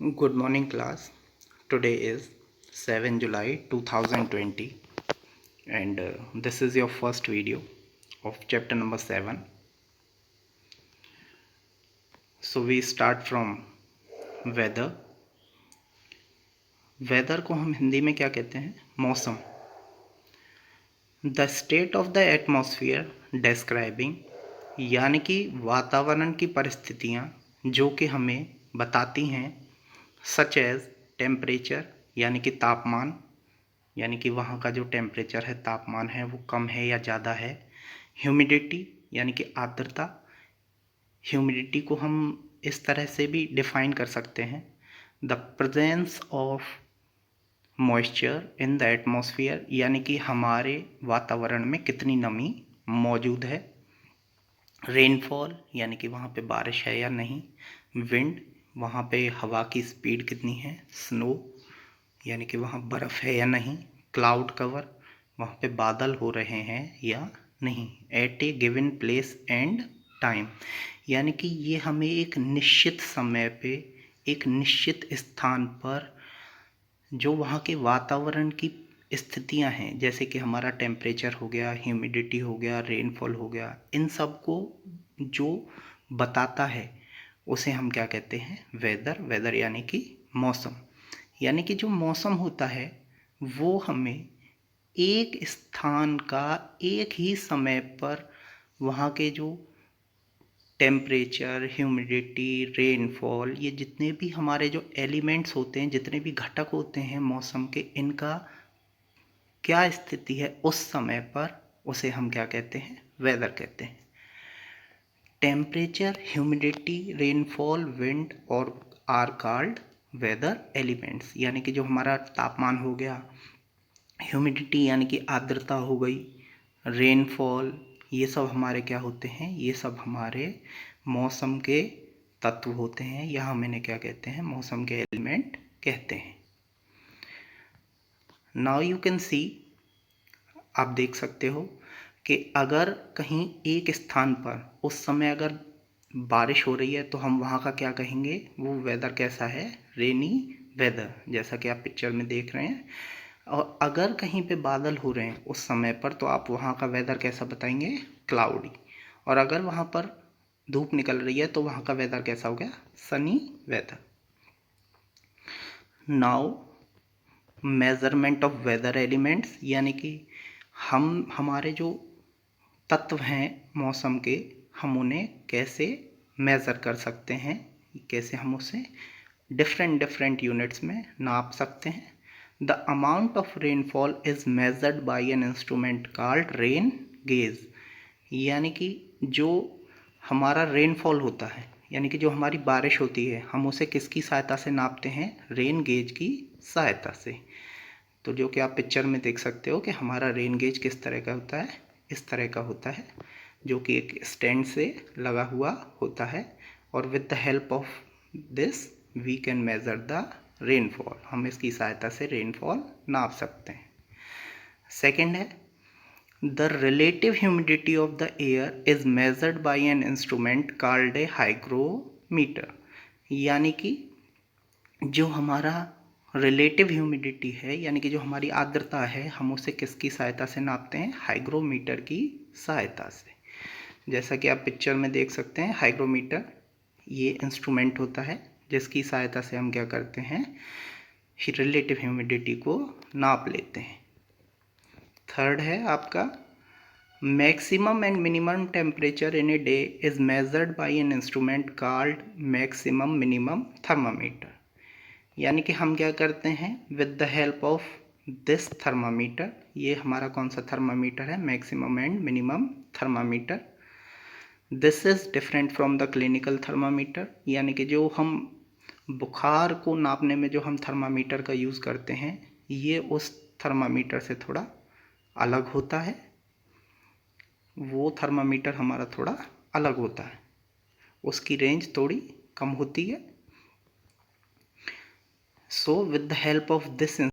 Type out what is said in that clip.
Good morning class. Today is 7 July 2020 and this is your first video of chapter number 7. So we start from weather. Weather को हम हिंदी में क्या कहते हैं? मौसम. The state of the atmosphere describing यानी कि वातावरण की परिस्थितियाँ जो कि हमें बताती हैं such as temperature यानी कि तापमान, यानी कि वहाँ का जो टेम्परेचर है, तापमान है, वो कम है या ज़्यादा है. ह्यूमिडिटी यानी कि आर्द्रता. ह्यूमिडिटी को हम इस तरह से भी डिफाइन कर सकते हैं, the presence of moisture in the atmosphere यानी कि हमारे वातावरण में कितनी नमी मौजूद है. रेनफॉल यानी कि वहाँ पे बारिश है या नहीं. विंड वहाँ पे हवा की स्पीड कितनी है. स्नो यानी कि वहाँ बर्फ़ है या नहीं. क्लाउड कवर वहाँ पे बादल हो रहे हैं या नहीं. At a given place and time यानी कि ये हमें एक निश्चित समय पे एक निश्चित स्थान पर जो वहाँ के वातावरण की स्थितियाँ हैं, जैसे कि हमारा टेम्परेचर हो गया, ह्यूमिडिटी हो गया, रेनफॉल हो गया, इन सब को जो बताता है उसे हम क्या कहते हैं? वेदर. वेदर यानी कि मौसम. यानी कि जो मौसम होता है वो हमें एक स्थान का एक ही समय पर वहाँ के जो टेम्परेचर, ह्यूमिडिटी, रेनफॉल, ये जितने भी हमारे जो एलिमेंट्स होते हैं, जितने भी घटक होते हैं मौसम के, इनका क्या स्थिति है उस समय पर, उसे हम क्या कहते हैं? वेदर कहते हैं. टेम्परेचर, ह्यूमिडिटी, रेनफॉल, विंड और आर कॉल्ड वेदर एलिमेंट्स. यानी कि जो हमारा तापमान हो गया, ह्यूमिडिटी यानी कि आर्द्रता हो गई, रेनफॉल, ये सब हमारे क्या होते हैं? ये सब हमारे मौसम के तत्व होते हैं, या हम इन्हें क्या कहते हैं? मौसम के एलिमेंट कहते हैं. नाउ यू कैन सी, आप देख सकते हो कि अगर कहीं एक स्थान पर उस समय अगर बारिश हो रही है तो हम वहाँ का क्या कहेंगे? वो वेदर कैसा है? रेनी वेदर, जैसा कि आप पिक्चर में देख रहे हैं. और अगर कहीं पे बादल हो रहे हैं उस समय पर तो आप वहाँ का वेदर कैसा बताएंगे? क्लाउडी. और अगर वहाँ पर धूप निकल रही है तो वहाँ का वेदर कैसा हो गया? Sunny weather. Now measurement of weather elements यानी कि हम हमारे जो तत्व हैं मौसम के, हम उन्हें कैसे मेज़र कर सकते हैं, कैसे हम उसे डिफरेंट यूनिट्स में नाप सकते हैं. The amount of rainfall is measured by an instrument called rain gauge. यानी कि जो हमारा रेनफॉल होता है, यानी कि जो हमारी बारिश होती है, हम उसे किसकी सहायता से नापते हैं? रेन गेज की सहायता से. तो जो कि आप पिक्चर में देख सकते हो कि हमारा रेन गेज किस तरह का होता है? इस तरह का होता है, जो कि एक स्टैंड से लगा हुआ होता है. और with the help of this we can measure the rainfall. हम इसकी सहायता से रेनफॉल नाप सकते हैं. सेकेंड है, the relative humidity of the air is measured by an instrument called a hygrometer. यानी कि जो हमारा रिलेटिव ह्यूमिडिटी है, यानी कि जो हमारी आर्द्रता है, हम उसे किसकी सहायता से नापते हैं? हाइग्रोमीटर की सहायता से. जैसा कि आप पिक्चर में देख सकते हैं, हाइग्रोमीटर ये इंस्ट्रूमेंट होता है जिसकी सहायता से हम क्या करते हैं? रिलेटिव ह्यूमिडिटी को नाप लेते हैं. थर्ड है आपका, maximum and minimum temperature in a day is measured by an instrument called maximum minimum thermometer. यानी कि हम क्या करते हैं? With the help of this thermometer, ये हमारा कौन सा थर्मामीटर है? Maximum and minimum thermometer. This is different from the clinical thermometer. यानी कि जो हम बुखार को नापने में जो हम थर्मामीटर का यूज़ करते हैं, ये उस थर्मामीटर से थोड़ा अलग होता है. वो थर्मामीटर हमारा थोड़ा अलग होता है, उसकी रेंज थोड़ी कम होती है. So with the help of this